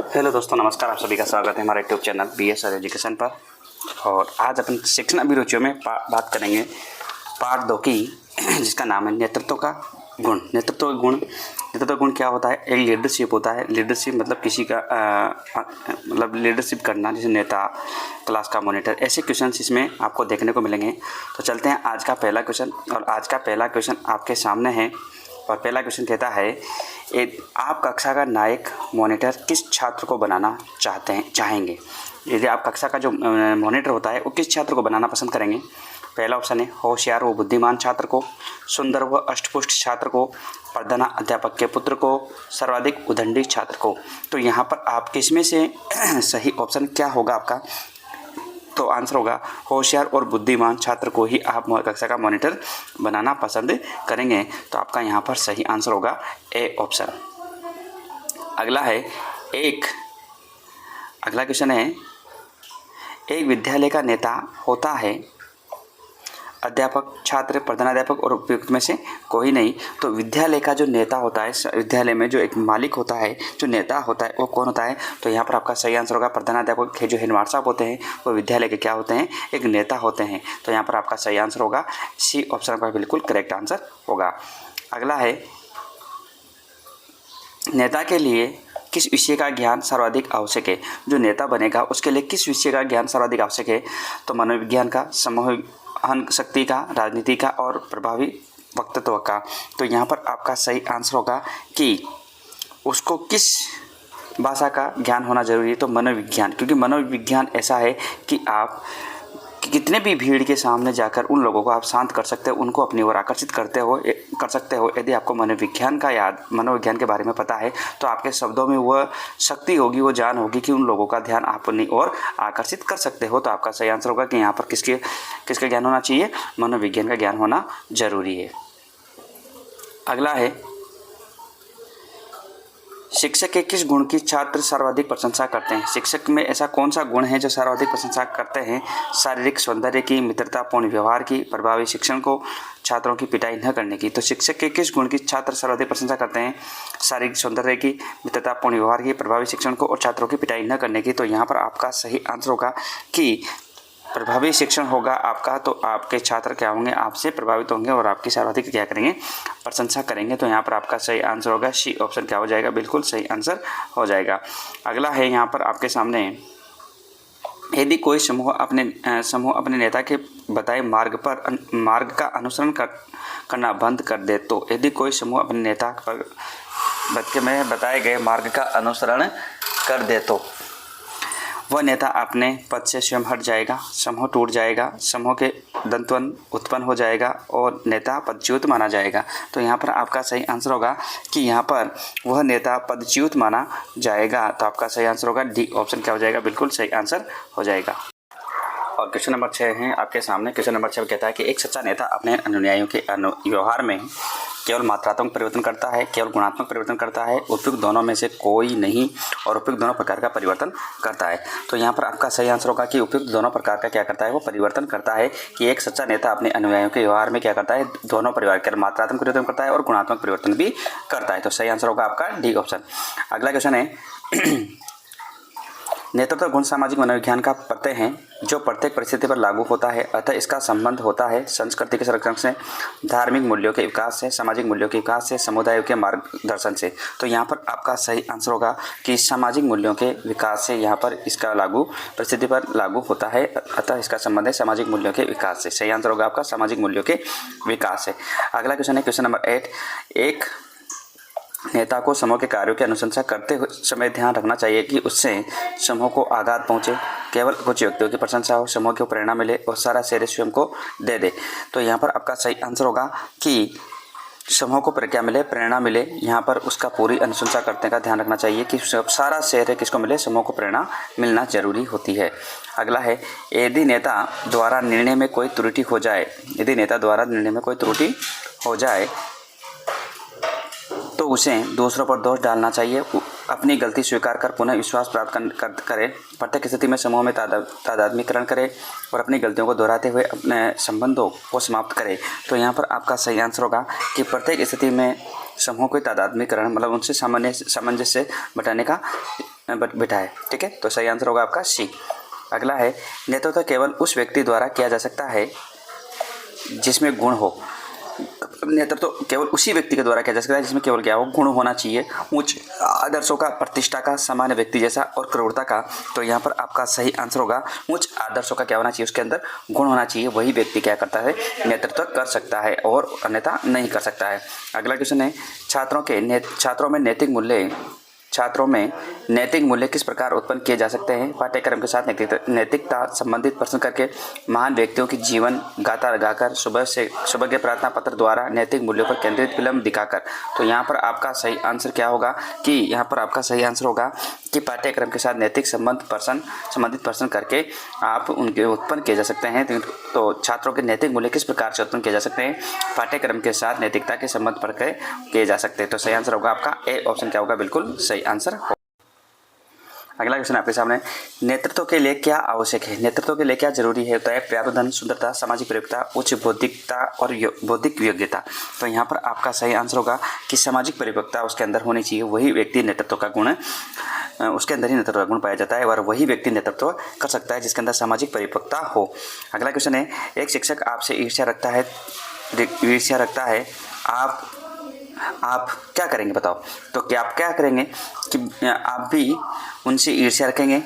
Hello दोस्तों, नमस्कार। आप सभी का स्वागत है हमारे यूट्यूब चैनल BSR एजुकेशन पर। और आज अपन शिक्षण अभिरुचियों में बात करेंगे पार्ट 2 की, जिसका नाम है नेतृत्व का गुण। नेतृत्व गुण क्या होता है? एक लीडरशिप होता है। लीडरशिप मतलब किसी का मतलब लीडरशिप करना, जैसे नेता, क्लास का मॉनिटर, ऐसे क्वेश्चन इसमें आपको देखने को मिलेंगे। तो चलते हैं आज का पहला क्वेश्चन। और आज का पहला क्वेश्चन आपके सामने है। और पहला क्वेश्चन कहता है, आप कक्षा का नायक मॉनिटर किस छात्र को बनाना चाहेंगे? यदि आप कक्षा का जो मॉनिटर होता है वो किस छात्र को बनाना पसंद करेंगे? पहला ऑप्शन है होशियार व बुद्धिमान छात्र को, सुंदर व अष्टपुष्ट छात्र को, प्रधान अध्यापक के पुत्र को, सर्वाधिक उद्दंडी छात्र को। तो यहाँ पर आप किसमें से सही ऑप्शन क्या होगा आपका? तो आंसर होगा होशियार और बुद्धिमान छात्र को ही आप कक्षा का मॉनिटर बनाना पसंद करेंगे। तो आपका यहाँ पर सही आंसर होगा ए ऑप्शन। अगला क्वेश्चन है, एक विद्यालय का नेता होता है अध्यापक, छात्र, प्रधानाध्यापक और उपयुक्त में से कोई नहीं। तो विद्यालय का जो नेता होता है, विद्यालय में जो एक मालिक होता है, जो नेता होता है, वो कौन होता है? तो यहाँ पर आपका सही आंसर होगा प्रधानाध्यापक के जो हेडमास्टर होते हैं वो विद्यालय के क्या होते हैं? एक नेता होते हैं। तो यहाँ पर आपका सही आंसर होगा सी ऑप्शन का बिल्कुल करेक्ट आंसर होगा। अगला है, नेता के लिए किस विषय का ज्ञान सर्वाधिक आवश्यक है? जो नेता बनेगा उसके लिए किस विषय का ज्ञान सर्वाधिक आवश्यक है? तो मनोविज्ञान का, समूह शक्ति का, राजनीति का और प्रभावी वक्तृत्व का। तो यहाँ पर आपका सही आंसर होगा कि उसको किस भाषा का ज्ञान होना जरूरी है? तो मनोविज्ञान, क्योंकि मनोविज्ञान ऐसा है कि आप कितने भी भीड़ के सामने जाकर उन लोगों को आप शांत कर सकते हो, उनको अपनी ओर आकर्षित कर सकते हो। यदि आपको मनोविज्ञान के बारे में पता है तो आपके शब्दों में वह शक्ति होगी, वो जान होगी कि उन लोगों का ध्यान आप अपनी ओर आकर्षित कर सकते हो। तो आपका सही आंसर होगा कि यहाँ पर किसका ज्ञान होना चाहिए? मनोविज्ञान का ज्ञान होना जरूरी है। अगला है, शिक्षक के किस गुण की छात्र सर्वाधिक प्रशंसा करते हैं? शिक्षक में ऐसा कौन सा गुण है जो सर्वाधिक प्रशंसा करते हैं? शारीरिक सौंदर्य की, मित्रतापूर्ण व्यवहार की, प्रभावी शिक्षण को, छात्रों की पिटाई न करने की। तो शिक्षक के किस गुण की छात्र सर्वाधिक प्रशंसा करते हैं? शारीरिक सौंदर्य की, मित्रतापूर्ण व्यवहार की, प्रभावी शिक्षण को और छात्रों की पिटाई न करने की। तो यहाँ पर आपका सही आंसर होगा कि प्रभावी शिक्षण होगा आपका। तो आपके छात्र क्या होंगे? आपसे प्रभावित होंगे और आपकी सर्वाधिक क्या करेंगे? प्रशंसा करेंगे। तो यहाँ पर आपका सही आंसर होगा सी ऑप्शन क्या हो जाएगा? बिल्कुल सही आंसर हो जाएगा। अगला है यहाँ पर आपके सामने, यदि कोई समूह अपने नेता के बताए मार्ग का अनुसरण करना बंद कर दे, तो यदि कोई समूह अपने नेता में बताए गए मार्ग का अनुसरण कर दे तो वह नेता अपने पद से स्वयं हट जाएगा, समूह टूट जाएगा, समूह के द्वंद्व उत्पन्न हो जाएगा और नेता पदच्युत माना जाएगा। तो यहाँ पर आपका सही आंसर होगा कि यहाँ पर वह नेता पदच्युत माना जाएगा। तो आपका सही आंसर होगा डी ऑप्शन क्या हो जाएगा? बिल्कुल सही आंसर हो जाएगा। और क्वेश्चन नंबर 6 है आपके सामने। क्वेश्चन नंबर 6 कहता है कि एक सच्चा नेता अपने अनुयायियों के व्यवहार में केवल मात्रात्मक परिवर्तन करता है, केवल गुणात्मक परिवर्तन करता है, उपयुक्त दोनों में से कोई नहीं, और उपयुक्त दोनों प्रकार का परिवर्तन करता है। तो यहाँ पर आपका सही आंसर होगा कि उपयुक्त दोनों प्रकार का क्या करता है? वो परिवर्तन करता है। कि एक सच्चा नेता अपने अनुयायियों के व्यवहार में क्या करता है? दोनों प्रकार का मात्रात्मक परिवर्तन करता है और गुणात्मक परिवर्तन भी करता है। तो सही आंसर होगा आपका डी ऑप्शन। अगला क्वेश्चन है, नेतृत्व गुण सामाजिक मनोविज्ञान का प्रत्यय है जो प्रत्येक परिस्थिति पर लागू होता है, अतः इसका संबंध होता है संस्कृति के संरक्षण से, धार्मिक मूल्यों के विकास से, सामाजिक मूल्यों के विकास से, समुदायों के मार्गदर्शन से। तो यहाँ पर आपका सही आंसर होगा कि सामाजिक मूल्यों के विकास से यहाँ पर इसका परिस्थिति पर लागू होता है, अतः इसका संबंध है सामाजिक मूल्यों के विकास से। सही आंसर होगा आपका सामाजिक मूल्यों के विकास से। अगला क्वेश्चन है क्वेश्चन नंबर 8, एक नेता को समूह के कार्यों की अनुशंसा करते समय ध्यान रखना चाहिए कि उससे समूह को आघात पहुंचे, केवल कुछ व्यक्तियों की प्रशंसा हो, समूह को प्रेरणा मिले और सारा श्रेय स्वयं को दे दे। तो यहाँ पर आपका सही आंसर होगा कि समूह को क्या मिले? प्रेरणा मिले। यहाँ पर उसका पूरी अनुशंसा करने का ध्यान रखना चाहिए कि सारा श्रेय किसको मिले? समूह को प्रेरणा मिलना जरूरी होती है। अगला है, यदि नेता द्वारा निर्णय में कोई त्रुटि हो जाए तो उसे दूसरों पर दोष डालना चाहिए, अपनी गलती स्वीकार कर पुनः विश्वास प्राप्त करे, प्रत्येक स्थिति में समूह में तादात्म्यकरण करे और अपनी गलतियों को दोहराते हुए अपने संबंधों को समाप्त करे। तो यहाँ पर आपका सही आंसर होगा कि प्रत्येक स्थिति में समूह को तादात्म्यकरण मतलब उनसे सामंजस्य बढ़ाने का बिठाए। ठीक है, तो सही आंसर होगा आपका सी। अगला है, नेतृत्व केवल उस व्यक्ति द्वारा किया जा सकता है जिसमें गुण हो। नेतृत्व तो केवल उसी व्यक्ति के द्वारा किया जा सकता है जिसमें केवल क्या हो, गुण होना चाहिए, उच्च आदर्शों का, प्रतिष्ठा का, सामान्य व्यक्ति जैसा और क्रूरता का। तो यहाँ पर आपका सही आंसर होगा उच्च आदर्शों का क्या होना चाहिए, उसके अंदर गुण होना चाहिए, वही व्यक्ति क्या करता है, नेतृत्व कर सकता है और अन्यथा नहीं कर सकता है। अगला क्वेश्चन है, छात्रों में नैतिक मूल्य किस प्रकार उत्पन्न किए जा सकते हैं। पाठ्यक्रम के साथ नैतिकता संबंधित प्रश्न करके, महान व्यक्तियों की जीवन गाथा लगाकर, सुबह के प्रार्थना पत्र द्वारा, नैतिक मूल्यों पर केंद्रित फिल्म दिखाकर। तो यहाँ पर आपका सही आंसर क्या होगा कि यहाँ पर आपका सही आंसर होगा कि पाठ्यक्रम के साथ नैतिक संबंधित प्रश्न करके आप उनके उत्पन्न किए जा सकते हैं। तो छात्रों के नैतिक मूल्य किस प्रकार से उत्पन्न किए जा सकते हैं, पाठ्यक्रम के साथ नैतिकता के संबंध पर किए जा सकते हैं। तो सही आंसर होगा आपका ए ऑप्शन क्या होगा, बिल्कुल सही आंसर हो। अगला क्वेश्चन आपके सामने, नेतृत्व के लिए क्या आवश्यक है, नेतृत्व के लिए क्या जरूरी है। होता है पर्याप्त धन, सुंदरता, सामाजिक प्रयोक्ता, उच्च बौद्धिकता और बौद्धिक योग्यता। तो यहाँ पर आपका सही आंसर होगा कि सामाजिक परिपक्वता उसके अंदर होनी चाहिए, वही व्यक्ति नेतृत्व का गुण, उसके अंदर ही नेतृत्व का गुण पाया जाता है और वही व्यक्ति नेतृत्व कर सकता है जिसके अंदर सामाजिक परिपक्वता हो। अगला क्वेश्चन है, एक शिक्षक आपसे ईर्ष्या रखता है, आप क्या करेंगे बताओ। तो क्या आप क्या करेंगे कि आप भी उनसे ईर्ष्या रखेंगे,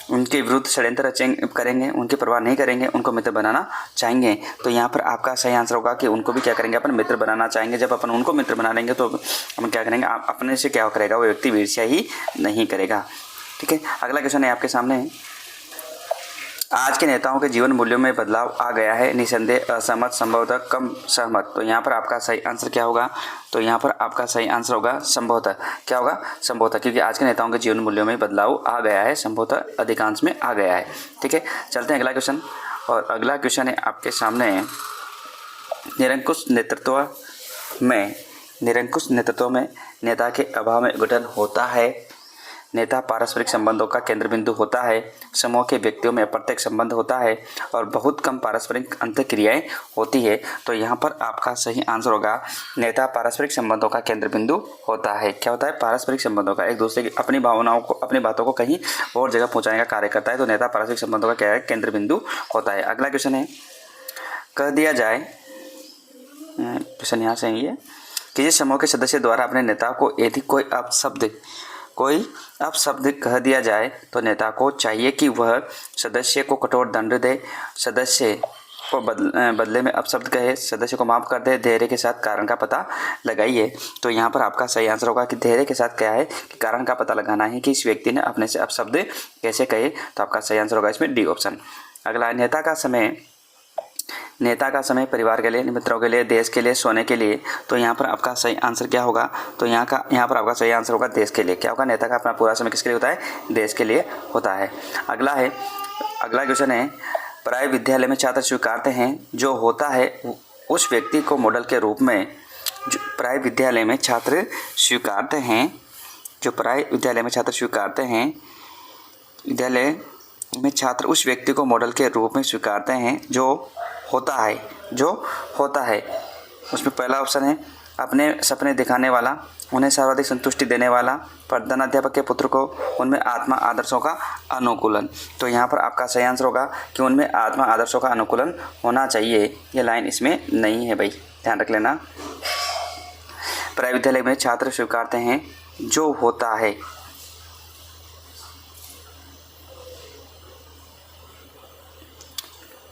उनके विरुद्ध षड्यंत्र करेंगे, उनकी परवाह नहीं करेंगे, उनको मित्र बनाना चाहेंगे। तो यहाँ पर आपका सही आंसर होगा कि उनको भी क्या करेंगे, अपन मित्र बनाना चाहेंगे। जब अपन उनको मित्र बना लेंगे तो अपन क्या करेंगे, आप अपने से क्या करेगा, वो व्यक्ति ईर्ष्या ही नहीं करेगा। ठीक है, अगला क्वेश्चन है आपके सामने, आज के नेताओं के जीवन मूल्यों में बदलाव आ गया है, निसंदेह, असहमत, संभवतः, कम सहमत। तो यहाँ पर आपका सही आंसर क्या होगा, तो यहाँ पर आपका सही आंसर होगा संभवतः। क्या होगा, संभवतः, क्योंकि आज के नेताओं के जीवन मूल्यों में बदलाव आ गया है, संभवतः अधिकांश में आ गया है। ठीक है, चलते हैं अगला क्वेश्चन। और अगला क्वेश्चन है आपके सामने, निरंकुश नेतृत्व में नेता के अभाव में गठन होता है। नेता पारस्परिक संबंधों का केंद्र बिंदु होता है, समूह के व्यक्तियों में अप्रत्यक्ष संबंध होता है और बहुत कम पारस्परिक अंतःक्रियाएं होती है। तो यहाँ पर आपका सही आंसर होगा, नेता पारस्परिक संबंधों का केंद्र बिंदु होता है। क्या होता है, पारस्परिक संबंधों का, एक दूसरे की अपनी भावनाओं को, अपनी बातों को कहीं और जगह पहुँचाने का कार्य करता है। तो नेता पारस्परिक संबंधों का क्या है, केंद्र बिंदु होता है। अगला क्वेश्चन है, कह दिया जाए, क्वेश्चन यहाँ से है, किसी समूह के सदस्य द्वारा अपने नेता को यदि कोई अपशब्द कह दिया जाए तो नेता को चाहिए कि वह सदस्य को कठोर दंड दे, सदस्य को बदले में अपशब्द कहे, सदस्य को माफ कर दे, धैर्य के साथ कारण का पता लगाइए। तो यहाँ पर आपका सही आंसर होगा कि धैर्य के साथ क्या है कि कारण का पता लगाना है कि इस व्यक्ति ने अपने से अपशब्द कैसे कहे। तो आपका सही आंसर होगा इसमें डी ऑप्शन। अगला, नेता का समय परिवार के लिए, मित्रों के लिए, देश के लिए, सोने के लिए। तो यहाँ पर आपका सही आंसर क्या होगा, तो यहाँ पर आपका सही आंसर होगा देश के लिए। क्या होगा, नेता का अपना पूरा समय किसके लिए होता है, देश के लिए होता है। अगला क्वेश्चन है, प्राय विद्यालय में छात्र स्वीकारते हैं जो होता है उस व्यक्ति को मॉडल के रूप में, प्राय विद्यालय में छात्र स्वीकारते हैं उस व्यक्ति को मॉडल के रूप में स्वीकारते हैं जो होता है। उसमें पहला ऑप्शन है, अपने सपने दिखाने वाला, उन्हें सर्वाधिक संतुष्टि देने वाला, प्रधानाध्यापक के पुत्र को, उनमें आत्मा आदर्शों का अनुकूलन। तो यहाँ पर आपका सही आंसर होगा कि उनमें आत्मा आदर्शों का अनुकूलन होना चाहिए। ये लाइन इसमें नहीं है भाई, ध्यान रख लेना। प्राय विद्यालय में छात्र स्वीकारते हैं जो होता है,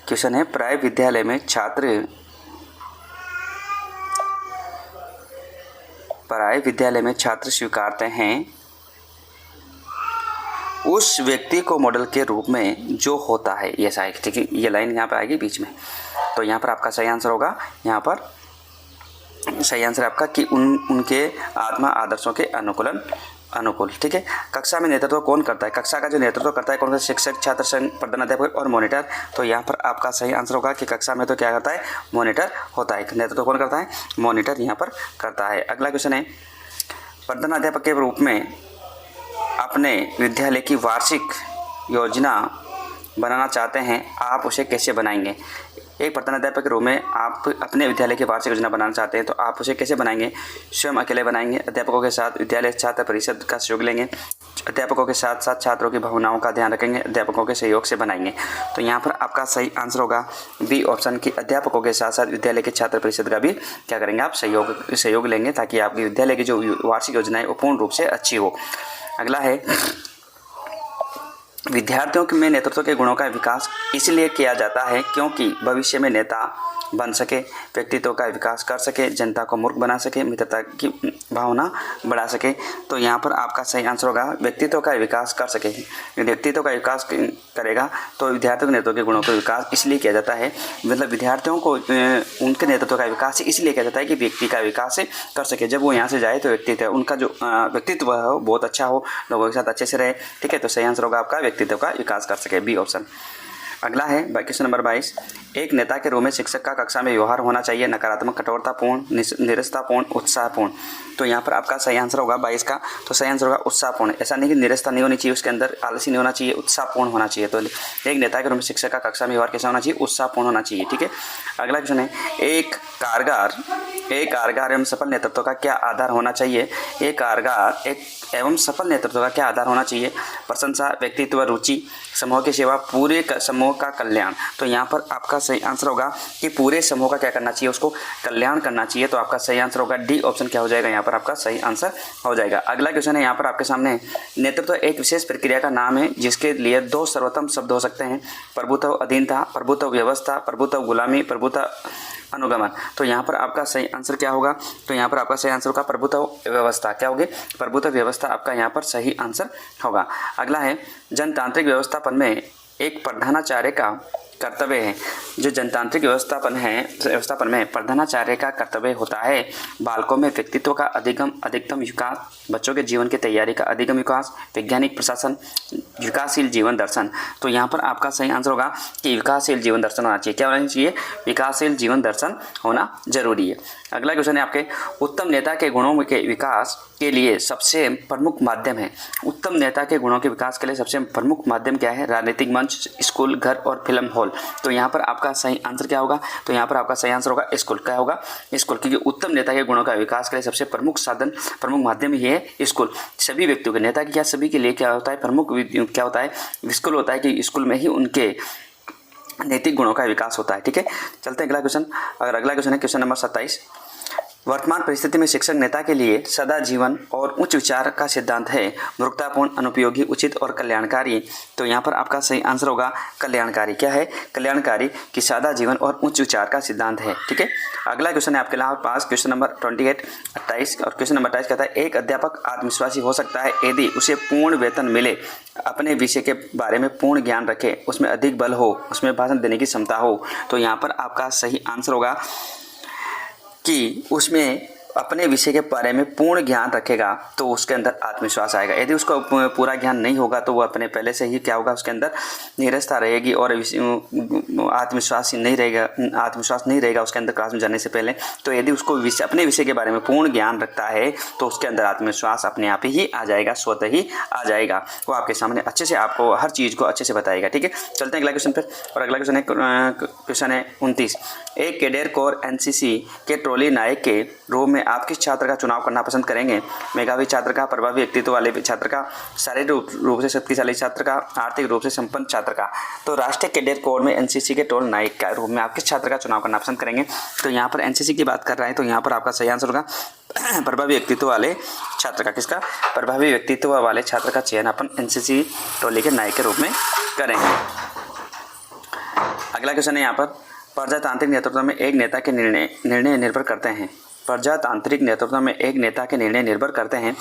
क्वेश्चन है, प्राय विद्यालय में छात्र स्वीकारते हैं उस व्यक्ति को मॉडल के रूप में जो होता है। ये सही, ठीक है, ये लाइन यहाँ पर आएगी बीच में। तो यहाँ पर आपका सही आंसर होगा, यहाँ पर सही आंसर आपका कि उनके आत्मा आदर्शों के अनुकूल। ठीक है, कक्षा में नेतृत्व कौन करता है, कक्षा का जो नेतृत्व करता है कौन सा, शिक्षक, छात्र संघ, प्रधानाध्यापक और मॉनिटर। तो यहाँ पर आपका सही आंसर होगा कि कक्षा में तो क्या करता है, मॉनिटर होता है। नेतृत्व कौन करता है, मॉनिटर यहाँ पर करता है। अगला क्वेश्चन है, प्रधानाध्यापक के रूप में अपने विद्यालय की वार्षिक योजना बनाना चाहते हैं, आप उसे कैसे बनाएंगे। एक प्रधानाध्यापक के रूप में आप अपने विद्यालय की वार्षिक योजना बनाना चाहते हैं तो आप उसे कैसे बनाएंगे, स्वयं अकेले बनाएंगे, अध्यापकों के साथ विद्यालय छात्र परिषद का सहयोग लेंगे, अध्यापकों के साथ साथ छात्रों की भावनाओं का ध्यान रखेंगे, अध्यापकों के सहयोग से बनाएंगे। तो यहाँ पर आपका सही आंसर होगा बी ऑप्शन की अध्यापकों के साथ साथ विद्यालय के छात्र परिषद का भी क्या करेंगे आप सहयोग लेंगे, ताकि आपकी विद्यालय की जो वार्षिक योजना है वो पूर्ण रूप से अच्छी हो। अगला है, विद्यार्थियों में नेतृत्व के गुणों का विकास इसलिए किया जाता है क्योंकि भविष्य में नेता बन सके, व्यक्तित्व का विकास कर सके, जनता को मूर्ख बना सके, मित्रता की भावना बढ़ा सके। तो यहाँ पर आपका सही आंसर होगा व्यक्तित्व का विकास कर सके। व्यक्तित्व का विकास करेगा तो विद्यार्थियों के नेतृत्व के गुणों का विकास इसलिए किया जाता है, मतलब विद्यार्थियों को उनके नेतृत्व का विकास इसलिए किया जाता है कि व्यक्ति का विकास कर सके। जब वो यहाँ से जाए तो व्यक्तित्व उनका जो व्यक्तित्व हो बहुत अच्छा हो, लोगों के साथ अच्छे से रहे, ठीक है। तो सही आंसर होगा आपका व्यक्तित्व का विकास कर सके, बी ऑप्शन। अगला है क्वेश्चन नंबर 22, एक नेता के रूप में शिक्षक का कक्षा में व्यवहार होना चाहिए नकारात्मक, कठोरतापूर्ण, निरस्तापूर्ण, उत्साहपूर्ण। तो यहाँ पर आपका सही आंसर होगा 22 का, तो सही आंसर होगा उत्साहपूर्ण। ऐसा नहीं कि निरस्ता नहीं होनी चाहिए, उसके अंदर आलसी नहीं होना चाहिए, उत्साहपूर्ण होना चाहिए। तो एक नेता के रूप में शिक्षक का कक्षा में व्यवहार कैसा होना चाहिए, उत्साहपूर्ण होना चाहिए, ठीक है। अगला क्वेश्चन है, एक कारगर एवं सफल नेतृत्व का क्या आधार होना चाहिए। एक कारगर एवं सफल नेतृत्व का क्या आधार होना चाहिए, प्रशंसा, व्यक्तित्व, रुचि, समूह की सेवा, पूरे समूह का कल्याण। तो यहाँ पर आपका सही आंसर होगा कि पूरे समूह का क्या करना चाहिए, उसको कल्याण करना चाहिए। तो आपका सही आंसर होगा डी ऑप्शन क्या हो जाएगा, यहाँ पर आपका सही आंसर हो जाएगा। अगला क्वेश्चन है यहाँ पर आपके सामने, नेतृत्व एक विशेष प्रक्रिया का नाम है जिसके लिए दो सर्वोत्तम शब्द हो सकते हैं, प्रभुत्व अधीनता, प्रभुत्व व्यवस्था, प्रभुत्व गुलामी, प्रभुत्व अनुगमन। तो यहाँ पर आपका सही आंसर क्या होगा, तो यहाँ पर आपका सही आंसर होगा प्रभुत्व व्यवस्था। क्या होगी, प्रभुत्व व्यवस्था आपका यहाँ पर सही आंसर होगा। अगला है, जनतांत्रिक व्यवस्थापन में एक प्रधानाचार्य का कर्तव्य है। जो जनतांत्रिक व्यवस्थापन में प्रधानाचार्य का कर्तव्य होता है बालकों में व्यक्तित्व का अधिकतम विकास, बच्चों के जीवन की तैयारी का अधिकतम विकास, वैज्ञानिक प्रशासन, विकासशील जीवन दर्शन। तो यहाँ पर आपका सही आंसर होगा कि विकासशील जीवन दर्शन होना चाहिए। क्या होना चाहिए, विकासशील जीवन दर्शन होना जरूरी है। अगला क्वेश्चन है आपके, उत्तम नेता के गुणों के विकास के लिए सबसे प्रमुख माध्यम है। उत्तम नेता के गुणों के विकास के लिए सबसे प्रमुख माध्यम क्या है, राजनीतिक मंच, स्कूल, घर और फिल्म हॉल। तो यहाँ पर आपका सही आंसर क्या होगा, तो यहाँ पर आपका सही आंसर होगा स्कूल। क्या होगा, स्कूल, क्योंकि उत्तम नेता के गुणों का विकास के लिए सबसे प्रमुख साधन, प्रमुख माध्यम ये है स्कूल। सभी व्यक्तियों के, नेता की क्या सभी के लिए क्या होता है, प्रमुख क्या होता है, स्कूल होता है कि स्कूल में ही उनके नैतिक गुणों का विकास होता है, ठीक है। चलते हैं अगला क्वेश्चन। अगर अगला क्वेश्चन है क्वेश्चन नंबर 27, वर्तमान परिस्थिति में शिक्षक नेता के लिए सदा जीवन और उच्च विचार का सिद्धांत है, मूर्खतापूर्ण, अनुपयोगी, उचित और कल्याणकारी। तो यहाँ पर आपका सही आंसर होगा कल्याणकारी। क्या है, कल्याणकारी कि सादा जीवन और उच्च विचार का सिद्धांत है, ठीक है। अगला क्वेश्चन है आपके पास क्वेश्चन नंबर 28 और क्वेश्चन नंबर 28 कहता है, एक अध्यापक आत्मविश्वासी हो सकता है यदि उसे पूर्ण वेतन मिले, अपने विषय के बारे में पूर्ण ज्ञान रखे, उसमें अधिक बल हो, उसमें भाषण देने की क्षमता हो। तो यहाँ पर आपका सही आंसर होगा कि उसमें अपने विषय के बारे में पूर्ण ज्ञान रखेगा तो उसके अंदर आत्मविश्वास आएगा। यदि उसको पूरा ज्ञान नहीं होगा तो वो अपने पहले से ही क्या होगा, उसके अंदर निरस्ता रहेगी और आत्मविश्वास नहीं रहेगा उसके अंदर क्लास में जाने से पहले। तो यदि उसको अपने विषय के बारे में पूर्ण ज्ञान रखता है तो उसके अंदर आत्मविश्वास अपने आप ही आ जाएगा, स्वतः ही आ जाएगा। वो आपके सामने अच्छे से आपको हर चीज़ को अच्छे से बताएगा, ठीक है। चलते हैं अगला क्वेश्चन पर। और अगला क्वेश्चन है 29, एक कैडेट कोर एनसीसी के ट्रॉली नायक के रूप में आप किस छात्र का चुनाव करना पसंद करेंगे, मेधावी छात्र का, प्रभावी व्यक्तित्व वाले छात्र का, शारीरिक रूप से शक्तिशाली छात्र का, आर्थिक रूप से संपन्न छात्र का। तो राष्ट्रीय कैडेट कोर में एनसीसी के ट्रॉली नायक के रूप में आप किस छात्र का चुनाव करना पसंद करेंगे। तो यहाँ पर एनसीसी की बात कर रहे हैं, तो यहाँ पर आपका सही आंसर होगा प्रभावी व्यक्तित्व वाले छात्र का। किसका, प्रभावी व्यक्तित्व वाले छात्र का चयन अपन एनसीसी ट्रॉली के नायक के रूप में करेंगे। अगला क्वेश्चन है यहाँ पर, प्रजातांत्रिक नेतृत्व में एक नेता के निर्णय निर्भर करते हैं। प्रजातांत्रिक नेतृत्व में एक नेता के निर्णय निर्भर करते हैं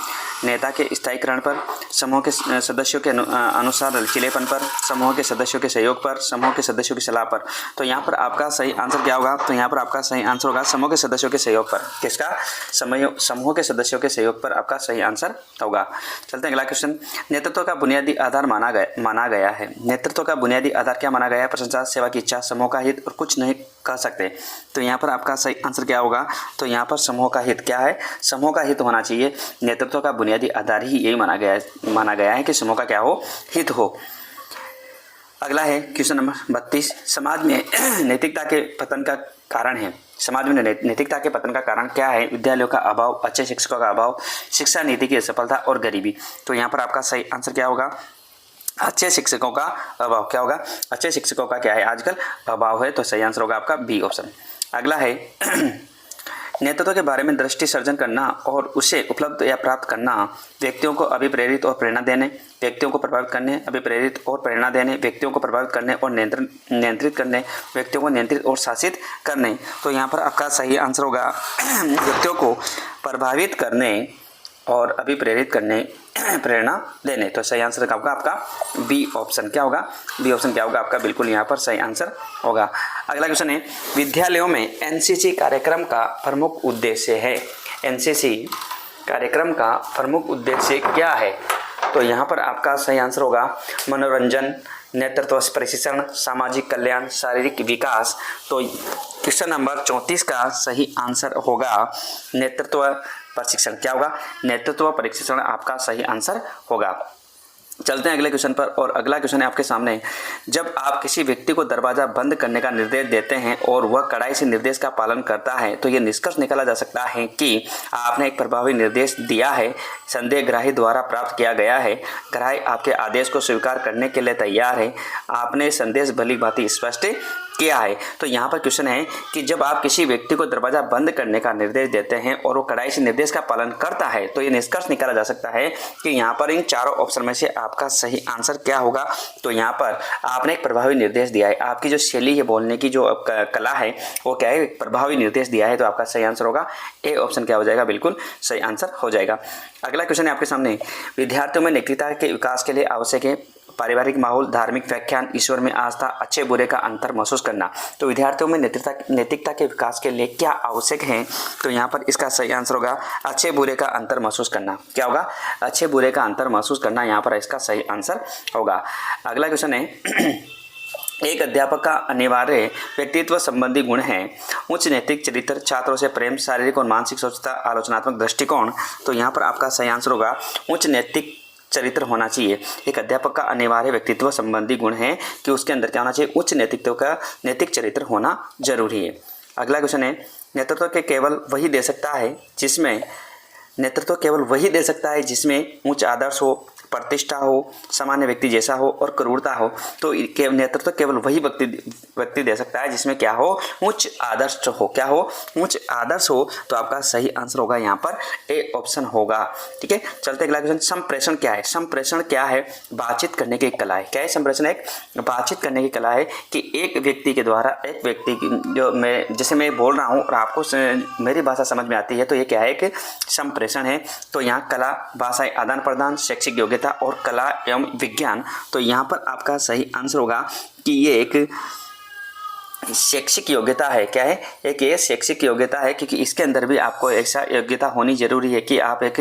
नेता के स्थायीकरण पर, समूह के सदस्यों के अनुसार लचीलेपन पर, समूह के सदस्यों के सहयोग पर, समूह के सदस्यों की सलाह पर। तो यहाँ पर आपका सही आंसर क्या होगा, तो यहाँ पर आपका सही आंसर होगा समूह के सदस्यों के सहयोग पर। किसका, समूह के सदस्यों के सहयोग पर आपका सही आंसर होगा। चलते हैं अगला क्वेश्चन, नेतृत्व का बुनियादी आधार माना गया है। नेतृत्व का बुनियादी आधार क्या माना गया है, प्रशंसा, सेवा की इच्छा, समूह का हित और कुछ नहीं कह सकते। तो यहाँ पर आपका सही आंसर क्या होगा, तो यहाँ पर समूह का हित। क्या है, समूह का हित होना चाहिए। नेतृत्व का बुनियादी आधार ही यही माना गया है कि समूह का क्या हो, हित हो। अगला है क्वेश्चन नंबर 32, समाज में नैतिकता के पतन का कारण है। समाज में नैतिकता के पतन का कारण क्या है? विद्यालयों का अभाव, अच्छे शिक्षकों का अभाव, शिक्षा नीति की असफलता और गरीबी। तो यहाँ पर आपका सही आंसर क्या होगा? अच्छे शिक्षकों का अभाव। क्या होगा? अच्छे शिक्षकों का क्या है आजकल? अभाव है। तो सही आंसर होगा आपका बी ऑप्शन। अगला है नेतृत्व के बारे में दृष्टि सर्जन करना और उसे उपलब्ध या प्राप्त करना, व्यक्तियों को अभिप्रेरित और प्रेरणा देने, व्यक्तियों को प्रभावित करने, अभिप्रेरित और प्रेरणा देने, व्यक्तियों को प्रभावित करने और नियंत्रित करने, व्यक्तियों को नियंत्रित और शासित करने। तो यहाँ पर आपका सही आंसर होगा व्यक्तियों को प्रभावित करने और अभिप्रेरित करने, प्रेरणा देने। तो सही आंसर होगा आपका बी ऑप्शन। क्या होगा? बी ऑप्शन क्या होगा आपका? बिल्कुल यहाँ पर सही आंसर होगा। अगला क्वेश्चन है विद्यालयों में एनसीसी कार्यक्रम का प्रमुख उद्देश्य है। एनसीसी कार्यक्रम का प्रमुख उद्देश्य क्या है? तो यहाँ पर आपका सही आंसर होगा मनोरंजन, नेतृत्व प्रशिक्षण, सामाजिक कल्याण, शारीरिक विकास। तो क्वेश्चन नंबर 34 का सही आंसर होगा नेतृत्व प्रशिक्षण। क्या होगा? नेतृत्व प्रशिक्षण आपका सही आंसर होगा। चलते हैं अगले क्वेश्चन पर। और अगला क्वेश्चन है आपके सामने, जब आप किसी व्यक्ति को दरवाजा बंद करने का निर्देश देते हैं और वह कड़ाई से निर्देश का पालन करता है तो यह निष्कर्ष निकाला जा सकता है कि आपने एक प्रभावी निर्देश दिया है, संदेहग्राही द्वारा प्राप्त किया गया है, ग्राही आपके आदेश को स्वीकार करने के लिए तैयार है, आपने संदेश भली भांति स्पष्ट किया है। तो यहाँ पर क्वेश्चन है कि जब आप किसी व्यक्ति को दरवाजा बंद करने का निर्देश देते हैं और वो कड़ाई से निर्देश का पालन करता है तो ये निष्कर्ष निकाला जा सकता है कि यहाँ पर इन चारों ऑप्शन में से आपका सही आंसर क्या होगा? तो यहाँ पर आपने एक प्रभावी निर्देश दिया है, आपकी जो शैली है, बोलने की जो कला है वो क्या है? प्रभावी निर्देश दिया है। तो आपका सही आंसर होगा ए ऑप्शन। क्या हो जाएगा? बिल्कुल सही आंसर हो जाएगा। अगला क्वेश्चन है आपके सामने, विद्यार्थियों में नैतिकता के विकास के लिए आवश्यक है पारिवारिक माहौल, धार्मिक व्याख्यान, ईश्वर में आस्था, अच्छे बुरे का अंतर महसूस करना। तो विद्यार्थियों में नैतिकता के विकास के लिए क्या आवश्यक है? तो यहाँ पर इसका सही आंसर होगा अच्छे बुरे का अंतर महसूस करना। क्या होगा? अच्छे बुरे का अंतर महसूस करना यहाँ पर इसका सही आंसर होगा। अगला क्वेश्चन है एक अध्यापक का अनिवार्य व्यक्तित्व संबंधी गुण है उच्च नैतिक चरित्र, छात्रों से प्रेम, शारीरिक और मानसिक स्वच्छता, आलोचनात्मक दृष्टिकोण। तो यहाँ पर आपका सही आंसर होगा उच्च नैतिक चरित्र होना चाहिए। एक अध्यापक का अनिवार्य व्यक्तित्व संबंधी गुण है कि उसके अंदर क्या होना चाहिए? उच्च नैतिक चरित्र होना जरूरी है। अगला क्वेश्चन है नेतृत्व केवल वही दे सकता है जिसमें उच्च आदर्श हो, प्रतिष्ठा हो, सामान्य व्यक्ति जैसा हो और क्रूरता हो। तो नेतृत्व केवल वही व्यक्ति दे सकता है जिसमें क्या हो? उच्च आदर्श हो। क्या हो? उच्च आदर्श हो। तो आपका सही आंसर होगा यहाँ पर ए ऑप्शन होगा। ठीक है, चलते अगला क्वेश्चन। संप्रेषण क्या है? संप्रेषण क्या है? बातचीत करने की एक कला है। क्या है संप्रेषण? एक बातचीत करने की कला है कि एक व्यक्ति के द्वारा एक व्यक्ति जो जैसे मैं बोल रहा हूँ और आपको मेरी भाषा समझ में आती है तो ये क्या है? कि संप्रेषण है। तो यहाँ कला, भाषाई आदान प्रदान, शैक्षिक योग्यता और कला एवं विज्ञान। तो यहाँ पर आपका सही आंसर होगा कि ये एक शैक्षिक योग्यता है। क्या है? एक ये शैक्षिक योग्यता है क्योंकि इसके अंदर भी आपको ऐसा योग्यता होनी जरूरी है कि आप एक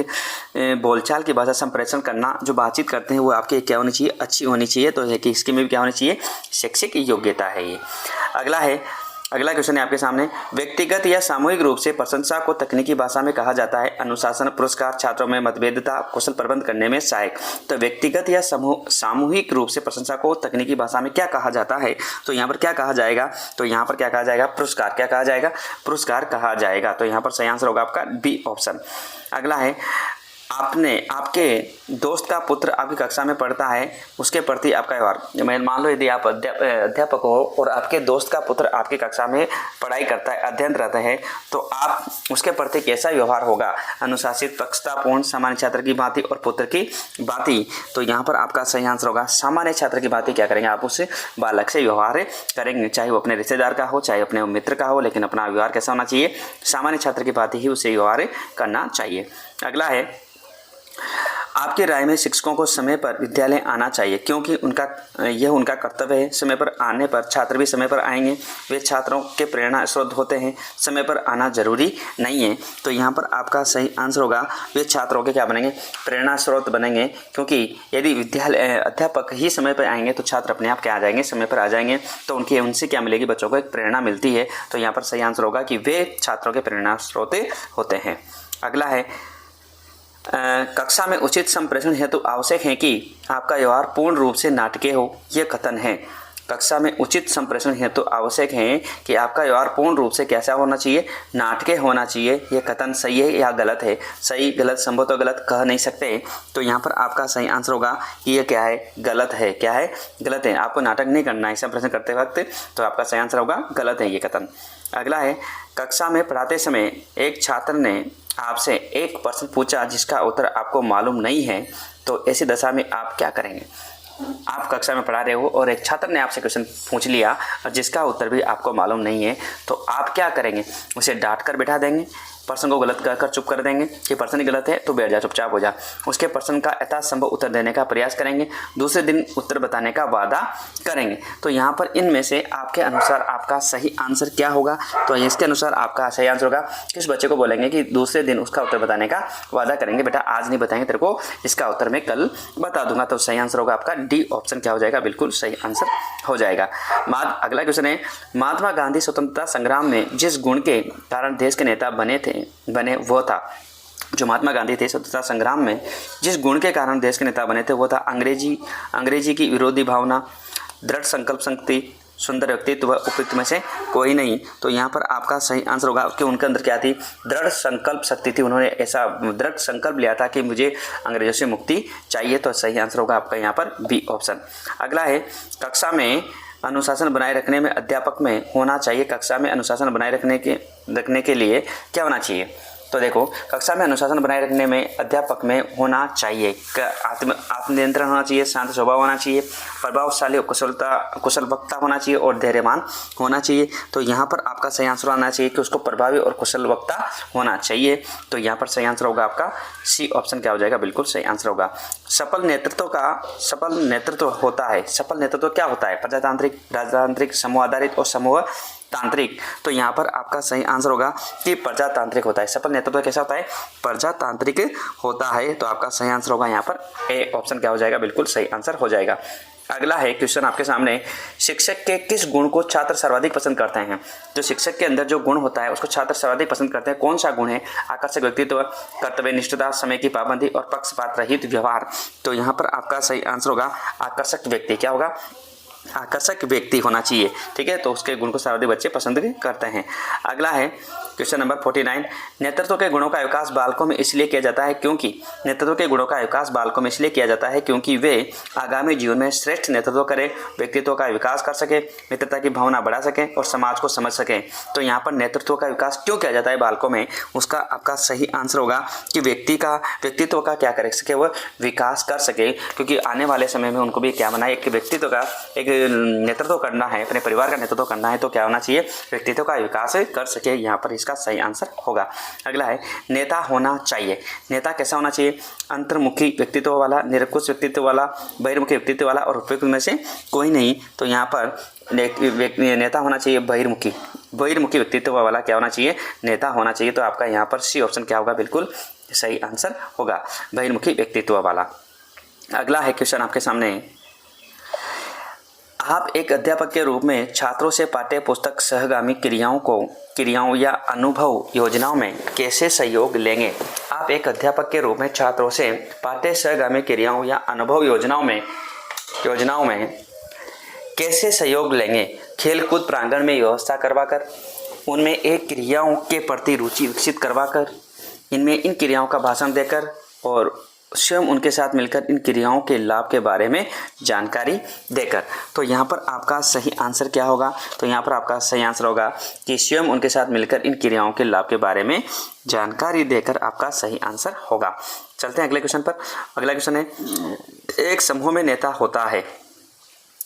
बोलचाल की भाषा संप्रेषण करना, जो बातचीत करते हैं वो आपके क्या होनी चाहिए? अच्छी होनी चाहिए। तो है कि इसके में भी क्या होनी चाहिए? शैक्षिक योग्यता है ये। अगला क्वेश्चन है आपके सामने, व्यक्तिगत या सामूहिक रूप से प्रशंसा को तकनीकी भाषा में कहा जाता है अनुशासन, पुरस्कार, छात्रों में मतभेदता, कौशल प्रबंध करने में सहायक। तो व्यक्तिगत या सामूहिक रूप से प्रशंसा को तकनीकी भाषा में क्या कहा जाता है? तो यहाँ पर क्या कहा जाएगा? तो यहाँ पर क्या कहा जाएगा? पुरस्कार। क्या कहा जाएगा? पुरस्कार कहा जाएगा। तो यहाँ पर सही आंसर होगा आपका बी ऑप्शन। अगला है आपके दोस्त का पुत्र आपकी कक्षा में पढ़ता है, उसके प्रति आपका व्यवहार। मैं मान लो यदि आप अध्यापक हो और आपके दोस्त का पुत्र आपकी कक्षा में पढ़ाई करता है, अध्ययन रहता है, तो आप उसके प्रति कैसा व्यवहार होगा? अनुशासित, पक्षतापूर्ण, सामान्य छात्र की भांति और पुत्र की भांति। तो यहाँ पर आपका सही आंसर होगा सामान्य छात्र की भांति। क्या करेंगे? आप उससे बालक से व्यवहार करेंगे, चाहे वो अपने रिश्तेदार का हो, चाहे अपने मित्र का हो, लेकिन अपना व्यवहार कैसा होना चाहिए? सामान्य छात्र की भांति ही उससे व्यवहार करना चाहिए। अगला है आपकी राय में शिक्षकों को समय पर विद्यालय आना चाहिए क्योंकि यह उनका कर्तव्य है। समय पर आने पर छात्र भी समय पर आएंगे, वे छात्रों के प्रेरणा स्रोत होते हैं, समय पर आना जरूरी नहीं है। तो यहाँ पर आपका सही आंसर होगा वे छात्रों के क्या बनेंगे? प्रेरणा स्रोत बनेंगे, क्योंकि यदि अध्यापक ही समय पर आएंगे तो छात्र अपने आप क्या आ जाएंगे? समय पर आ जाएंगे। तो उनसे क्या मिलेगी? बच्चों को एक प्रेरणा मिलती है। तो यहाँ पर सही आंसर होगा कि वे छात्रों के प्रेरणा स्रोत होते हैं। अगला है कक्षा में उचित संप्रेषण हेतु आवश्यक है कि आपका व्यवहार पूर्ण रूप से नाटकीय हो। यह कथन है। कक्षा में उचित संप्रेषण हेतु आवश्यक है कि आपका व्यवहार पूर्ण रूप से कैसा होना चाहिए, नाटकीय होना चाहिए। यह कथन सही है या गलत है? सही गलत संभवतः गलत कह नहीं सकते, तो यहाँ पर आपका सही आंसर होगा कि ये क्या है, गलत है। क्या है? गलत है। आपको नाटक नहीं करना है संप्रेषण करते वक्त, तो आपका सही आंसर होगा गलत है ये कथन। अगला है, कक्षा में पढ़ाते समय एक छात्र ने आपसे एक प्रश्न पूछा जिसका उत्तर आपको मालूम नहीं है, तो ऐसी दशा में आप क्या करेंगे? आप कक्षा में पढ़ा रहे हो और एक छात्र ने आपसे क्वेश्चन पूछ लिया और जिसका उत्तर भी आपको मालूम नहीं है, तो आप क्या करेंगे? उसे डांट कर बैठा देंगे, प्रश्न को गलत कहकर चुप कर देंगे कि प्रश्न ही गलत है तो बैठ जा, चुपचाप हो जा। उसके प्रश्न का यथासंभव उत्तर देने का प्रयास करेंगे, दूसरे दिन उत्तर बताने का वादा करेंगे। तो यहाँ पर इनमें से आपके अनुसार आपका सही आंसर क्या होगा? तो इसके अनुसार आपका सही आंसर होगा, किस बच्चे को बोलेंगे कि दूसरे दिन उसका उत्तर बताने का वादा करेंगे, बेटा आज नहीं बताएंगे तेरे को, इसका उत्तर मैं कल बता दूंगा। तो सही आंसर होगा आपका डी ऑप्शन क्या हो जाएगा, बिल्कुल सही आंसर हो जाएगा। अगला क्वेश्चन है, महात्मा गांधी स्वतंत्रता संग्राम में जिस गुण के कारण देश के नेता बने वो था, जो महात्मा गांधी थे स्वतंत्रता संग्राम में जिस गुण के कारण देश के नेता बने थे वो था अंग्रेजी की विरोधी भावना, दृढ़ संकल्प शक्ति, सुंदर व्यक्तित्व, उपयुक्त में से कोई नहीं। तो यहाँ पर आपका सही आंसर होगा कि उनके अंदर क्या थी, दृढ़ संकल्प शक्ति थी। उन्होंने ऐसा दृढ़ संकल्प लिया था कि मुझे अंग्रेजों से मुक्ति चाहिए। तो सही आंसर होगा आपका यहाँ पर बी ऑप्शन। अगला है, कक्षा में अनुशासन बनाए रखने में अध्यापक में होना चाहिए। कक्षा में अनुशासन बनाए रखने के लिए क्या होना चाहिए? तो देखो, कक्षा में अनुशासन बनाए रखने में अध्यापक में होना चाहिए आत्मनियंत्रण होना चाहिए, शांत स्वभाव होना चाहिए, प्रभावशाली कुशल वक्ता होना चाहिए और धैर्यवान होना चाहिए। तो यहाँ पर आपका सही आंसर आना चाहिए कि उसको प्रभावी और कुशल वक्ता होना चाहिए। तो यहाँ पर सही आंसर होगा आपका सी ऑप्शन क्या हो जाएगा, बिल्कुल सही आंसर होगा। सफल नेतृत्व होता है। सफल नेतृत्व क्या होता है? प्रजातांत्रिक, राजतांत्रिक, समूह आधारित और समूह तांत्रिक। तो यहाँ पर आपका सही आंसर होगा कि प्रजातांत्रिक होता है। सफल नेतृत्व कैसा होता है? प्रजातांत्रिक होता है। तो आपका सही आंसर होगा यहाँ पर ए ऑप्शन क्या हो जाएगा, बिल्कुल सही आंसर हो जाएगा। अगला है क्वेश्चन आपके सामने, शिक्षक के किस गुण को छात्र सर्वाधिक पसंद करते हैं? जो शिक्षक के अंदर जो गुण होता है उसको छात्र सर्वाधिक पसंद करते हैं, कौन सा गुण है? आकर्षक व्यक्तित्व, कर्तव्यनिष्ठता, समय की पाबंदी और पक्षपात रहित व्यवहार। तो यहाँ पर आपका सही आंसर होगा आकर्षक व्यक्ति। क्या होगा? आकर्षक व्यक्ति होना चाहिए। ठीक है, तो उसके गुण को सर्वाधिक बच्चे पसंद करते हैं। अगला है क्वेश्चन नंबर 49, नेतृत्व के गुणों का विकास बालकों में इसलिए किया जाता है क्योंकि वे आगामी जीवन में श्रेष्ठ नेतृत्व करें, व्यक्तित्व का विकास कर सके, मित्रता की भावना बढ़ा सकें और समाज को समझ सकें। तो यहाँ पर नेतृत्व का विकास क्यों किया जाता है बालकों में, उसका आपका सही आंसर होगा कि व्यक्तित्व का क्या कर सके, वह विकास कर सके। क्योंकि आने वाले समय में उनको भी क्या बनाए, एक व्यक्तित्व का एक नेतृत्व करना है, अपने परिवार का नेतृत्व करना है, तो क्या होना चाहिए, व्यक्तित्व का विकास कर सके। यहाँ पर इसका सही आंसर होगा। अगला है, नेता होना चाहिए। नेता कैसा होना चाहिए? अंतर्मुखी व्यक्तित्व वाला, निरंकुश व्यक्तित्व वाला, बहिर्मुखी व्यक्तित्व वाला और उपयुक्त में से कोई नहीं। तो यहाँ पर नेता होना चाहिए बहिर्मुखी व्यक्तित्व वाला क्या होना चाहिए, नेता होना चाहिए। तो आपका यहाँ पर सी ऑप्शन क्या होगा, बिल्कुल सही आंसर होगा, बहिर्मुखी व्यक्तित्व वाला। अगला है क्वेश्चन आपके सामने, आप एक अध्यापक के रूप में छात्रों से पाठ्य पुस्तक सहगामी क्रियाओं या अनुभव योजनाओं में कैसे सहयोग लेंगे? आप एक अध्यापक के रूप में छात्रों से पाठ्य सहगामी क्रियाओं या अनुभव योजनाओं में कैसे सहयोग लेंगे? खेलकूद प्रांगण में व्यवस्था करवाकर, उनमें एक क्रियाओं के प्रति रुचि विकसित करवाकर, इनमें इन क्रियाओं का भाषण देकर और स्वयं उनके साथ मिलकर इन क्रियाओं के लाभ के बारे में जानकारी देकर। तो यहाँ पर आपका सही आंसर क्या होगा? तो यहाँ पर आपका सही आंसर होगा कि स्वयं उनके साथ मिलकर इन क्रियाओं के लाभ के बारे में जानकारी देकर आपका सही आंसर होगा। चलते हैं अगले क्वेश्चन पर। अगला क्वेश्चन है, एक समूह में नेता होता है,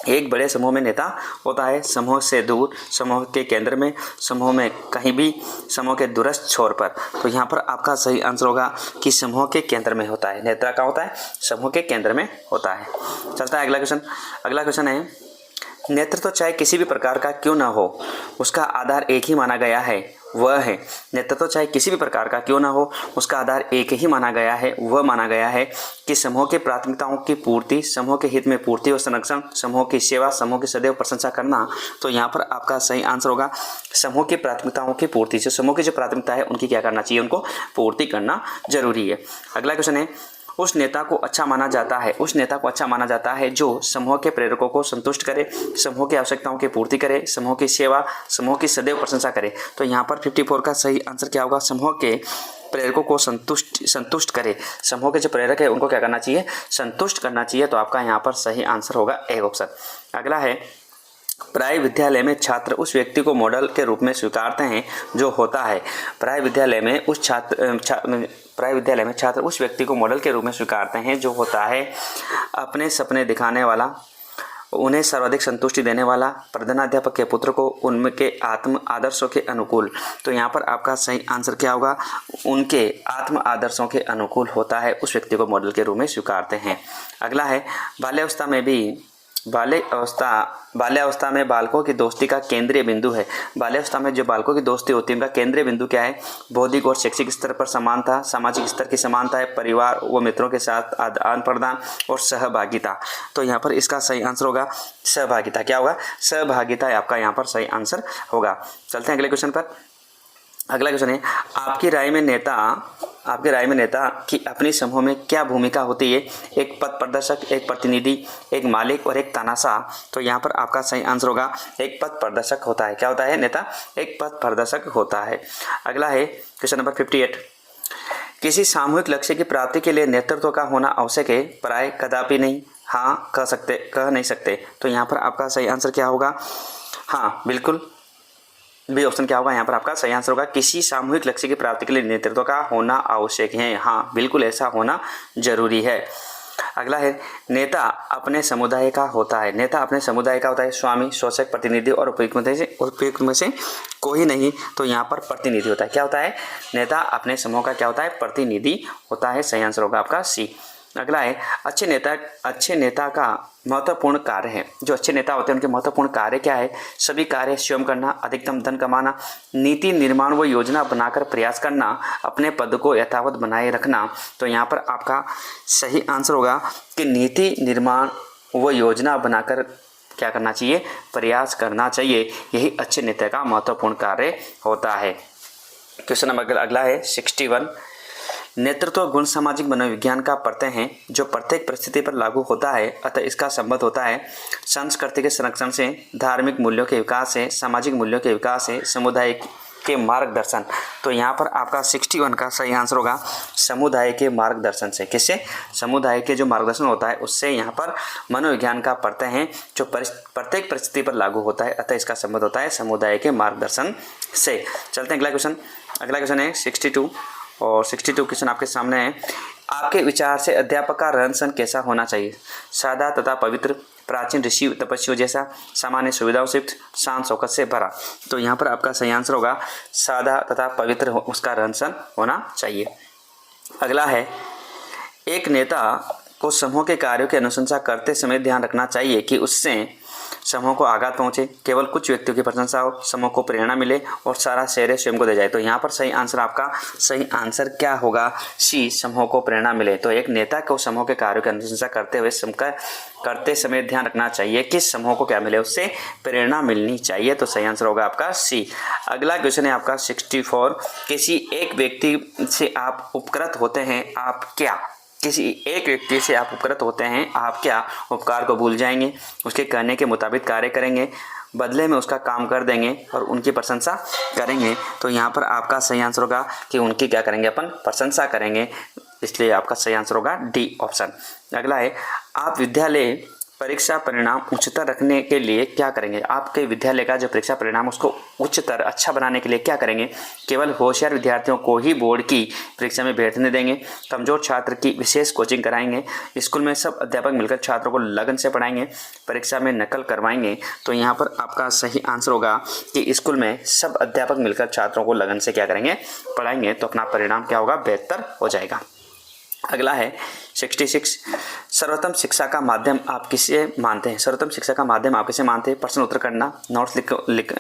एक बड़े समूह में नेता होता है, समूह से दूर, समूह के केंद्र में, समूह में कहीं भी, समूह के दूरस्थ छोर पर। तो यहाँ पर आपका सही आंसर होगा कि समूह के केंद्र में होता है। नेता कहाँ होता है? समूह के केंद्र में होता है। चलता है अगला क्वेश्चन। अगला क्वेश्चन है, नेतृत्व चाहे किसी भी प्रकार का क्यों न हो, उसका आधार एक ही माना गया है, वह है। नेतृत्व चाहे किसी भी प्रकार का क्यों ना हो, उसका आधार एक ही माना गया है, वह माना गया है कि समूह की प्राथमिकताओं की पूर्ति, समूह के हित में पूर्ति और संरक्षण, समूह की सेवा, समूह की सदैव प्रशंसा करना। तो यहाँ पर आपका सही आंसर होगा समूह की प्राथमिकताओं की पूर्ति। जो समूह की जो प्राथमिकता है उनकी क्या करना चाहिए, उनको पूर्ति करना जरूरी है। अगला क्वेश्चन है, उस नेता को अच्छा माना जाता है, उस नेता को अच्छा माना जाता है जो समूह के प्रेरकों को संतुष्ट करे, समूह की आवश्यकताओं की पूर्ति करे, समूह की सेवा, समूह की सदैव प्रशंसा करे। तो यहाँ पर 54 का सही आंसर क्या होगा? समूह के प्रेरकों को संतुष्ट करे। समूह के जो प्रेरक है उनको क्या करना चाहिए? संतुष्ट करना चाहिए। तो आपका यहाँ पर सही आंसर होगा ए ऑप्शन। अगला है, प्राय विद्यालय में छात्र उस व्यक्ति को मॉडल के रूप में स्वीकारते हैं जो होता है। प्राय विद्यालय में छात्र उस व्यक्ति को मॉडल के रूप में स्वीकारते हैं जो होता है अपने सपने दिखाने वाला, उन्हें सर्वाधिक संतुष्टि देने वाला, प्रधानाध्यापक के पुत्र को उनके आत्म आदर्शों के अनुकूल। तो यहाँ पर आपका सही आंसर क्या होगा? उनके आत्म आदर्शों के अनुकूल होता है, उस व्यक्ति को मॉडल के रूप में स्वीकारते हैं। अगला है, बाल्यावस्था में बालकों की दोस्ती का केंद्रीय बिंदु है। बाल्यावस्था में जो बालकों की दोस्ती होती है उनका केंद्रीय बिंदु क्या है? बौद्धिक और शैक्षिक स्तर पर समानता, सामाजिक स्तर की समानता है, परिवार व मित्रों के साथ आदान प्रदान और सहभागिता। तो यहाँ पर इसका सही आंसर होगा सहभागिता। क्या होगा? सहभागिता आपका यहाँ पर सही आंसर होगा। चलते हैं अगले क्वेश्चन पर। अगला क्वेश्चन है, आपकी राय में नेता की अपनी समूह में क्या भूमिका होती है? एक पथ प्रदर्शक, एक प्रतिनिधि, एक मालिक और एक तानाशाह। तो यहाँ पर आपका सही आंसर होगा एक पथ प्रदर्शक होता है। क्या होता है? नेता एक पथ प्रदर्शक होता है। अगला है क्वेश्चन नंबर 58, किसी सामूहिक लक्ष्य की प्राप्ति के लिए नेतृत्व का होना आवश्यक है? प्राय कदापि नहीं, हाँ कह नहीं सकते। तो यहाँ पर आपका सही आंसर क्या होगा? हाँ बिल्कुल, बी ऑप्शन क्या होगा? यहाँ पर आपका सही आंसर होगा किसी सामूहिक लक्ष्य की प्राप्ति के लिए नेतृत्व का होना आवश्यक है। हाँ बिल्कुल, ऐसा होना जरूरी है। अगला है, नेता अपने समुदाय का होता है। नेता अपने समुदाय का होता है स्वामी, शोषक, प्रतिनिधि और उपयुक्त में से कोई नहीं। तो यहाँ पर प्रतिनिधि होता है। क्या होता है? नेता अपने समूह का क्या होता है? प्रतिनिधि होता है। सही आंसर होगा आपका सी। अगला है, अच्छे नेता का महत्वपूर्ण कार्य है। जो अच्छे नेता होते हैं उनके महत्वपूर्ण कार्य क्या है? सभी कार्य स्वयं करना, अधिकतम धन कमाना, नीति निर्माण व योजना बनाकर प्रयास करना, अपने पद को यथावत बनाए रखना। तो यहाँ पर आपका सही आंसर होगा कि नीति निर्माण व योजना बनाकर क्या करना चाहिए? प्रयास करना चाहिए। यही अच्छे नेता का महत्वपूर्ण कार्य होता है। क्वेश्चन नंबर अगला है 61, नेतृत्व गुण सामाजिक मनोविज्ञान का प्रत्यय है जो प्रत्येक परिस्थिति पर लागू होता है, अतः इसका संबंध होता है संस्कृति के संरक्षण से, धार्मिक मूल्यों के विकास से, सामाजिक मूल्यों के विकास से, समुदाय के मार्गदर्शन। तो यहाँ पर आपका 61 का सही आंसर होगा समुदाय के मार्गदर्शन से। किससे? समुदाय के जो मार्गदर्शन होता है उससे यहाँ पर मनोविज्ञान का प्रत्यय है जो प्रत्येक परिस्थिति पर लागू होता है, अतः इसका संबंध होता है समुदाय के मार्गदर्शन से। चलते हैं अगला क्वेश्चन। अगला क्वेश्चन है 62 और 62 क्वेश्चन आपके सामने है। आपके विचार से अध्यापक का रहन सहन कैसा होना चाहिए? सादा तथा पवित्र, प्राचीन ऋषि तपस्वियों जैसा, सामान्य सुविधाओं से युक्त, शांत शौकत से भरा। तो यहाँ पर आपका सही आंसर होगा सादा तथा पवित्र उसका रहन सहन होना चाहिए। अगला है, एक नेता को समूह के कार्यों की अनुशंसा करते समय ध्यान रखना चाहिए कि उससे समूह को आघात पहुंचे, केवल कुछ व्यक्तियों की प्रशंसा हो, समूह को प्रेरणा मिले और सारा श्रेय स्वयं को दे जाए। तो यहाँ पर सही आंसर आपका सही आंसर क्या होगा? सी, समूह को प्रेरणा मिले। तो एक नेता को समूह के कार्यों की अनुशंसा करते समय ध्यान रखना चाहिए कि समूह को क्या मिले? उससे प्रेरणा मिलनी चाहिए। तो सही आंसर होगा आपका सी। अगला क्वेश्चन है आपका 64, किसी एक व्यक्ति से आप उपकृत होते हैं, आप क्या? किसी एक व्यक्ति से आप उपकृत होते हैं, आप क्या उपकार को भूल जाएंगे, उसके कहने के मुताबिक कार्य करेंगे, बदले में उसका काम कर देंगे और उनकी प्रशंसा करेंगे। तो यहाँ पर आपका सही आंसर होगा कि उनकी क्या करेंगे? अपन प्रशंसा करेंगे। इसलिए आपका सही आंसर होगा डी ऑप्शन। अगला है, आप विद्यालय परीक्षा परिणाम उच्चतर रखने के लिए क्या करेंगे? आपके विद्यालय का जो परीक्षा परिणाम उसको उच्चतर अच्छा बनाने के लिए क्या करेंगे? केवल होशियार विद्यार्थियों को ही बोर्ड की परीक्षा में बैठने देंगे, कमजोर छात्र की विशेष कोचिंग कराएंगे, स्कूल में सब अध्यापक मिलकर छात्रों को लगन से पढ़ाएंगे, परीक्षा में नकल करवाएंगे। तो यहाँ पर आपका सही आंसर होगा कि स्कूल में सब अध्यापक मिलकर छात्रों को लगन से क्या करेंगे? पढ़ाएंगे। तो अपना परिणाम क्या होगा? बेहतर हो जाएगा। अगला है 66, सर्वोत्तम शिक्षा का माध्यम आप किसे मानते हैं? सर्वोत्तम शिक्षा का माध्यम आप किसे मानते हैं? प्रश्न उत्तर करना, नोट्स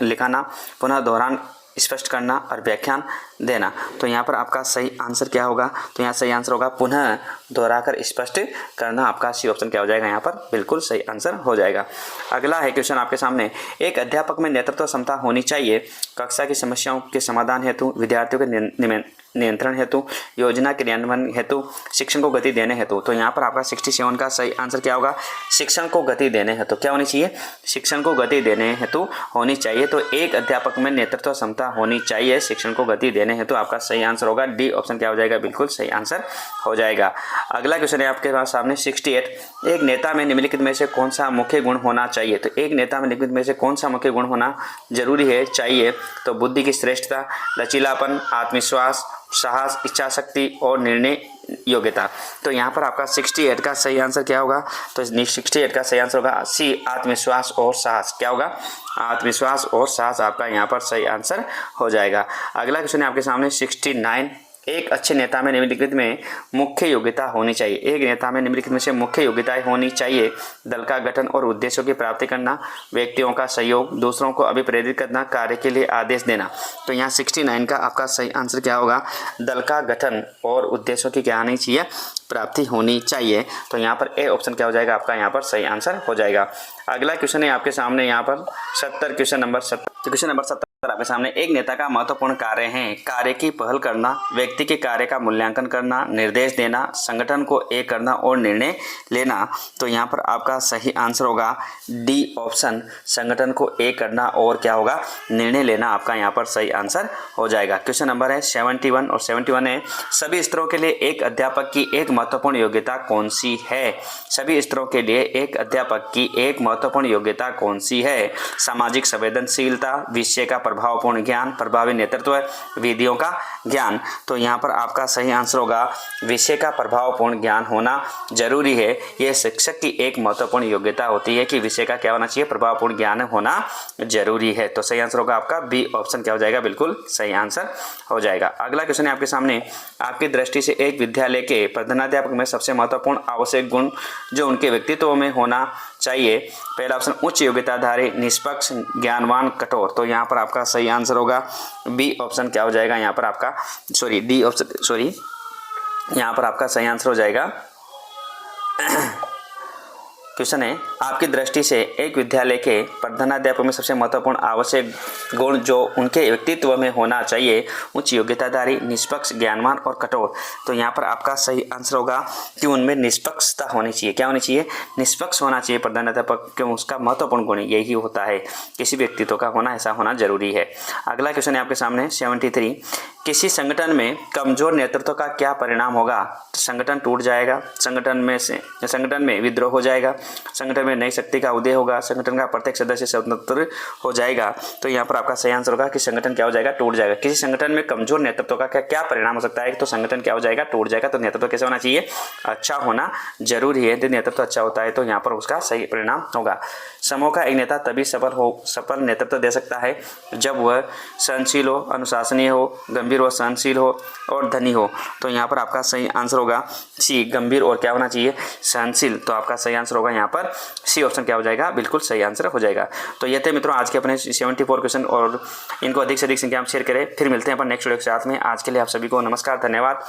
लिखाना, पुनः दोहरान स्पष्ट करना और व्याख्यान देना। तो यहाँ पर आपका सही आंसर क्या होगा? तो यहाँ सही आंसर होगा पुनः दोहराकर स्पष्ट करना। आपका सी ऑप्शन क्या हो जाएगा? यहाँ पर बिल्कुल सही आंसर हो जाएगा। अगला है क्वेश्चन आपके सामने, एक अध्यापक में नेतृत्व क्षमता होनी चाहिए। कक्षा की समस्याओं के समाधान हेतु विद्यार्थियों के नियंत्रण हेतु, योजना क्रियान्वयन हेतु, शिक्षण को गति देने हेतु। तो यहाँ पर आपका 67 का सही आंसर क्या होगा? शिक्षण को गति देने हेतु। क्या होनी चाहिए? शिक्षण को गति देने हेतु होनी चाहिए। तो एक अध्यापक में नेतृत्व क्षमता होनी चाहिए शिक्षण को गति देने हेतु। आपका सही आंसर होगा डी ऑप्शन क्या हो जाएगा? बिल्कुल सही आंसर हो जाएगा। अगला क्वेश्चन है आपके पास सामने 68, एक नेता में निम्नलिखित में से कौन सा मुख्य गुण होना चाहिए? तो एक नेता में निम्नलिखित में से कौन सा मुख्य गुण होना जरूरी है, चाहिए? तो बुद्धि की श्रेष्ठता, लचीलापन, आत्मविश्वास, साहस, इच्छा शक्ति और निर्णय योग्यता। तो यहाँ पर आपका 68 का सही आंसर क्या होगा? तो 68 का सही आंसर होगा सी, आत्मविश्वास और साहस। क्या होगा? आत्मविश्वास और साहस आपका यहाँ पर सही आंसर हो जाएगा। अगला क्वेश्चन है आपके सामने 69, एक अच्छे नेता में निम्नलिखित में मुख्य योग्यता होनी चाहिए। एक नेता में निम्नलिखित में से मुख्य योग्यताएं होनी चाहिए। दल का गठन और उद्देश्यों की प्राप्ति करना, व्यक्तियों का सहयोग, दूसरों को अभिप्रेरित करना, कार्य के लिए आदेश देना। तो यहाँ 69 का आपका सही आंसर क्या होगा? दल का गठन और उद्देश्यों की क्या होनी चाहिए? प्राप्ति होनी चाहिए। तो यहाँ पर ए ऑप्शन क्या हो जाएगा? आपका यहाँ पर सही आंसर हो जाएगा। अगला क्वेश्चन है आपके सामने यहाँ पर 70, क्वेश्चन नंबर 70 आपके सामने, एक नेता का महत्वपूर्ण कार्य है कार्य की पहल करना, व्यक्ति के कार्य का मूल्यांकन करना, निर्देश देना, संगठन को एक करना और निर्णय लेना। तो यहाँ पर आपका सही आंसर होगा डी ऑप्शन, संगठन को एक करना और क्या होगा? निर्णय लेना। आपका यहाँ पर सही आंसर हो जाएगा। क्वेश्चन नंबर है 71 और 71 है, सभी स्तरों के लिए एक अध्यापक की एक महत्वपूर्ण योग्यता कौन सी है? सभी स्तरों के लिए एक अध्यापक की एक महत्वपूर्ण योग्यता कौन सी है? सामाजिक संवेदनशीलता, विषय का प्रभावपूर्ण ज्ञान, प्रभावी नेतृत्व, विधियों का ज्ञान। तो यहाँ पर आपका सही आंसर होगा विषय का प्रभावपूर्ण ज्ञान होना जरूरी है। यह शिक्षक की एक महत्वपूर्ण योग्यता होती है कि विषय का क्या होना चाहिए? प्रभावपूर्ण ज्ञान होना जरूरी है। तो सही आंसर होगा आपका बी ऑप्शन क्या हो जाएगा? बिल्कुल सही आंसर हो जाएगा। अगला क्वेश्चन है आपके सामने, आपकी दृष्टि से एक विद्यालय के प्रधानाध्यापक में सबसे महत्वपूर्ण आवश्यक गुण जो उनके व्यक्तित्व में होना चाहिए। पहला ऑप्शन उच्च योग्यताधारी, निष्पक्ष, ज्ञानवान, कठोर। तो यहाँ पर आपका सही आंसर होगा बी ऑप्शन क्या हो जाएगा? यहाँ पर आपका डी ऑप्शन यहाँ पर आपका सही आंसर हो जाएगा। क्वेश्चन है, आपकी दृष्टि से एक विद्यालय के प्रधानाध्यापक में सबसे महत्वपूर्ण आवश्यक गुण जो उनके व्यक्तित्व में होना चाहिए। उच्च योग्यताधारी, निष्पक्ष, ज्ञानवान और कठोर। तो यहाँ पर आपका सही आंसर होगा कि उनमें निष्पक्षता होनी चाहिए। क्या होनी चाहिए? निष्पक्ष होना चाहिए प्रधानाध्यापक, क्यों? उसका महत्वपूर्ण गुण यही होता है, किसी व्यक्तित्व का होना, ऐसा होना जरूरी है। अगला क्वेश्चन है आपके सामने 73, किसी संगठन में कमजोर नेतृत्व का क्या परिणाम होगा? संगठन टूट जाएगा, संगठन में विद्रोह हो जाएगा, संगठन में नई शक्ति का उदय होगा, संगठन का प्रत्येक सदस्य स्वतंत्र हो जाएगा। तो यहाँ पर आपका सही आंसर होगा कि संगठन क्या हो जाएगा? टूट जाएगा। किसी संगठन में कमजोर नेतृत्व का क्या परिणाम हो सकता है? तो संगठन क्या हो जाएगा? टूट जाएगा। तो नेतृत्व कैसे होना चाहिए? अच्छा होना जरूरी है। यदि नेतृत्व अच्छा होता है तो यहाँ पर उसका सही परिणाम होगा। समूह का एक नेता तभी सफल नेतृत्व दे सकता है जब वह सहनशील हो, अनुशासनीय हो, गंभीर हो, सहनशील हो और धनी हो। तो यहाँ पर आपका सही आंसर होगा सी, गंभीर और क्या होना चाहिए? सहनशील। तो आपका सही आंसर होगा यहाँ पर सी ऑप्शन क्या हो जाएगा? बिल्कुल सही आंसर हो जाएगा। तो ये थे मित्रों आज के अपने 74 क्वेश्चन, और इनको अधिक से अधिक संख्या में शेयर करें। फिर मिलते हैं अपन नेक्स्ट वीडियो के साथ में। आज के लिए आप सभी को नमस्कार, धन्यवाद।